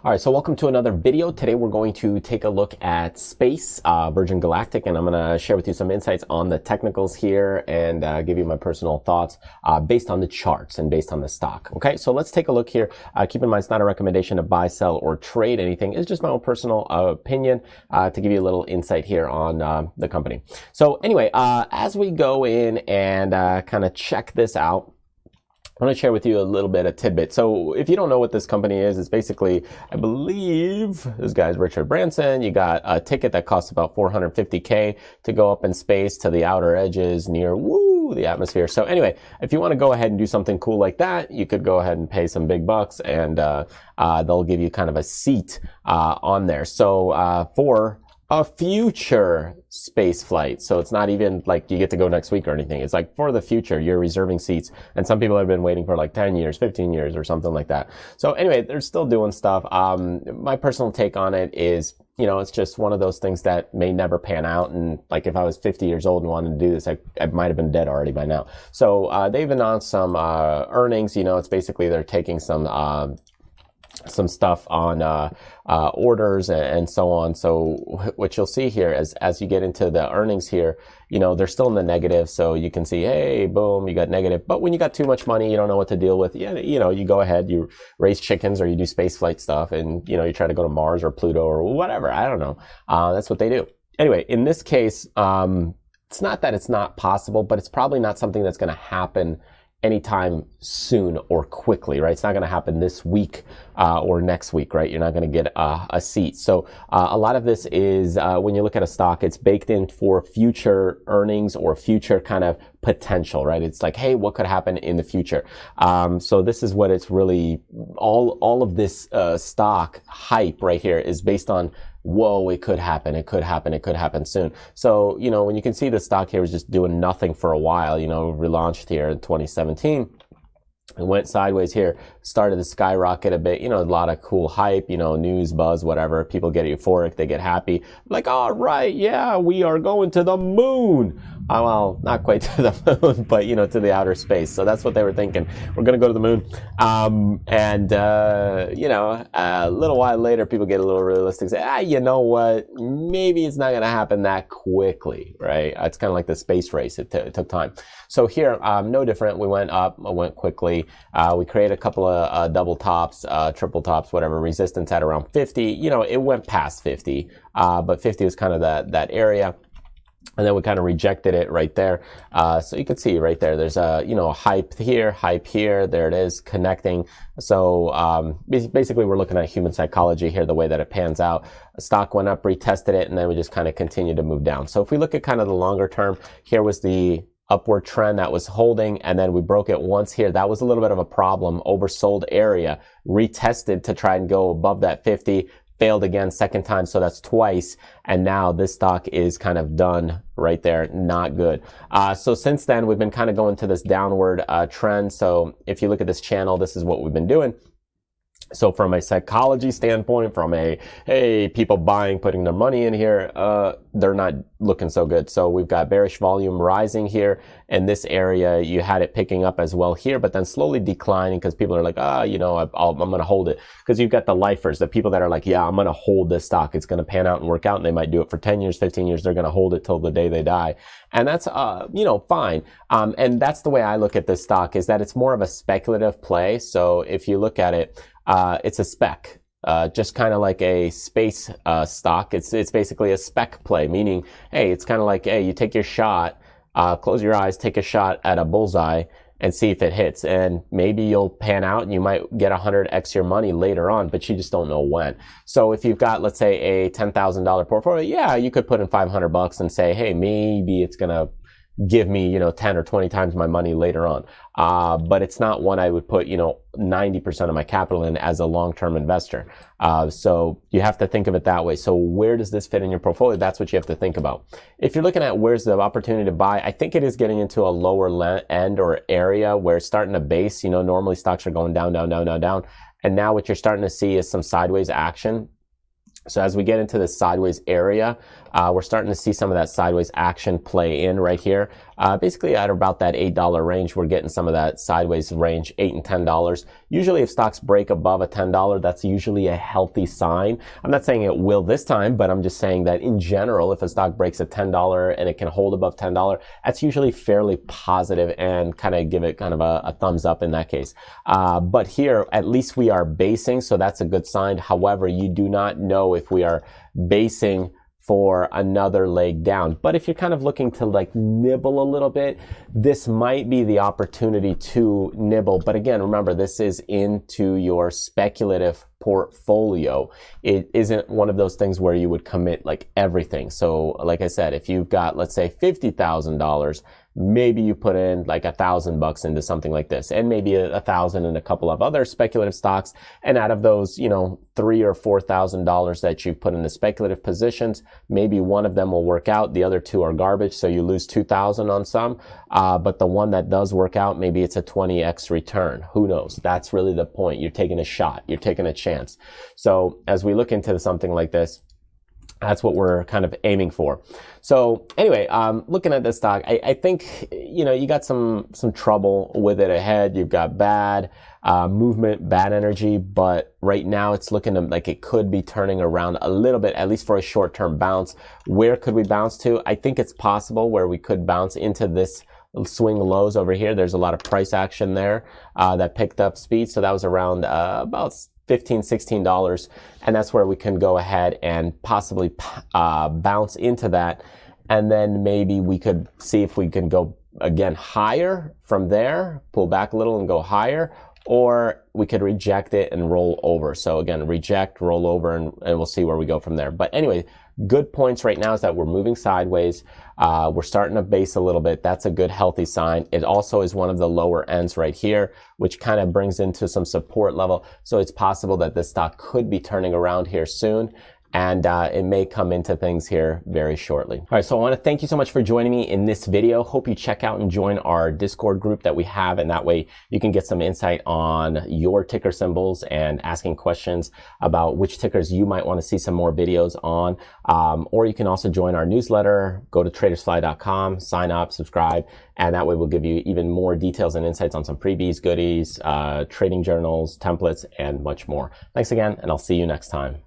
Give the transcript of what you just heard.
All right, so welcome to another video. Today we're going to take a look at space, Virgin Galactic, and I'm going to share with you some insights on the technicals here and give you my personal thoughts based on the charts and based on the stock. Okay, so let's take a look here. Keep in mind, it's not a recommendation to buy, sell, or trade anything. It's just my own personal opinion to give you a little insight here on the company. So anyway, as we go in and kind of check this out, I want to share with you a little bit of tidbit. So if you don't know what this company is, it's basically, I believe, this guy's Richard Branson. You got a ticket that costs about $450K to go up in space to the outer edges near, the atmosphere. So anyway, if you want to go ahead and do something cool like that, you could go ahead and pay some big bucks and they'll give you kind of a seat on there. So for a future space flight. So it's not even like you get to go next week or anything. It's like for the future, you're reserving seats. And some people have been waiting for like 10 years, 15 years or something like that. So anyway, they're still doing stuff. My personal take on it is, it's just one of those things that may never pan out. And like if I was 50 years old and wanted to do this, I might have been dead already by now. So they've announced some earnings. It's basically they're taking some stuff on orders and so on. So what you'll see here is as you get into the earnings here, they're still in the negative. So you can see, hey, boom, you got negative. But when you got too much money, you don't know what to deal with. You go ahead, you raise chickens or you do space flight stuff and, you try to go to Mars or Pluto or whatever. I don't know. That's what they do. Anyway, in this case, it's not that it's not possible, but it's probably not something that's going to happen anytime soon or quickly, right? It's not going to happen this week or next week, right? You're not going to get a seat. So a lot of this is when you look at a stock, it's baked in for future earnings or future kind of potential, right? It's like, hey, what could happen in the future? So this is what it's really, all of this stock hype right here is based on, whoa, it could happen, it could happen, it could happen soon. So, when you can see the stock here was just doing nothing for a while, relaunched here in 2017. It went sideways here, started to skyrocket a bit, a lot of cool hype, news, buzz, whatever. People get euphoric, they get happy. Like, all right, yeah, we are going to the moon. Well, not quite to the moon, but, to the outer space. So that's what they were thinking. We're going to go to the moon. A little while later, people get a little realistic, say, you know what? Maybe it's not going to happen that quickly, right? It's kind of like the space race. It took time. So here, no different. We went up, went quickly. We created a couple of double tops, triple tops, whatever, resistance at around 50. It went past 50, but 50 was kind of that area. And then we kind of rejected it right there. So you can see right there, there's a, hype here, there it is, connecting. So basically we're looking at human psychology here, the way that it pans out. Stock went up, retested it, and then we just kind of continued to move down. So if we look at kind of the longer term, here was the upward trend that was holding, and then we broke it once here. That was a little bit of a problem, oversold area, retested to try and go above that 50, failed again, second time, so that's twice, and now this stock is kind of done right there, not good. So since then, we've been kind of going to this downward trend. So if you look at this channel, this is what we've been doing. So from a psychology standpoint, from hey, people buying, putting their money in here, they're not looking so good. So we've got bearish volume rising here. In this area, you had it picking up as well here, but then slowly declining because people are like, I'm going to hold it. Because you've got the lifers, the people that are like, yeah, I'm going to hold this stock. It's going to pan out and work out. And they might do it for 10 years, 15 years. They're going to hold it till the day they die. And that's, fine. And that's the way I look at this stock, is that it's more of a speculative play. So if you look at it, it's a spec, just kind of like a space stock. It's basically a spec play, meaning, hey, it's kind of like, hey, you take your shot, close your eyes, take a shot at a bullseye and see if it hits. And maybe you'll pan out and you might get 100x your money later on, but you just don't know when. So if you've got, let's say, a $10,000 portfolio, yeah, you could put in $500 and say, hey, maybe it's going to give me, 10 or 20 times my money later on. But it's not one I would put, 90% of my capital in as a long-term investor. So you have to think of it that way. So where does this fit in your portfolio? That's what you have to think about. If you're looking at where's the opportunity to buy, I think it is getting into a lower end or area where it's starting to base. Normally stocks are going down, down, down, down, down. And now what you're starting to see is some sideways action. So as we get into this sideways area, We're starting to see some of that sideways action play in right here. Basically at about that $8 range, we're getting some of that sideways range, $8 and $10. Usually if stocks break above a $10, that's usually a healthy sign. I'm not saying it will this time, but I'm just saying that in general, if a stock breaks a $10 and it can hold above $10, that's usually fairly positive and kind of give it kind of a thumbs up in that case. But here, at least we are basing, so that's a good sign. However, you do not know if we are basing for another leg down. But if you're kind of looking to like nibble a little bit, this might be the opportunity to nibble. But again, remember, this is into your speculative portfolio. It isn't one of those things where you would commit like everything. So like I said, if you've got, let's say $50,000, maybe you put in like $1,000 into something like this, and maybe 1,000 in a couple of other speculative stocks. And out of those, you know, $3,000 or $4,000 that you've put into speculative positions, maybe one of them will work out. The other two are garbage. So you lose 2,000 on some. But the one that does work out, maybe it's a 20x return. Who knows? That's really the point. You're taking a shot. You're taking a chance. So as we look into something like this, that's what we're kind of aiming for. So anyway, looking at this stock, I think, you know, you got some trouble with it ahead. You've got bad movement, bad energy, but right now it's looking like it could be turning around a little bit, at least for a short-term bounce. Where could we bounce to? I think it's possible where we could bounce into this swing lows over here. There's a lot of price action there that picked up speed. So that was around about $15, $16, and that's where we can go ahead and possibly bounce into that, and then maybe we could see if we can go again higher from there, pull back a little and go higher, or we could reject it and roll over. So again, reject, roll over, and we'll see where we go from there. But anyway, good points right now is that we're moving sideways. We're starting to base a little bit. That's a good, healthy sign. It also is one of the lower ends right here, which kind of brings into some support level. So it's possible that this stock could be turning around here soon. And it may come into things here very shortly. All right, so I want to thank you so much for joining me in this video. Hope you check out and join our Discord group that we have, and that way you can get some insight on your ticker symbols and asking questions about which tickers you might want to see some more videos on. Or you can also join our newsletter. Go to tradersfly.com, sign up, subscribe, and that way we'll give you even more details and insights on some freebies, goodies, trading journals, templates, and much more. Thanks again, and I'll see you next time.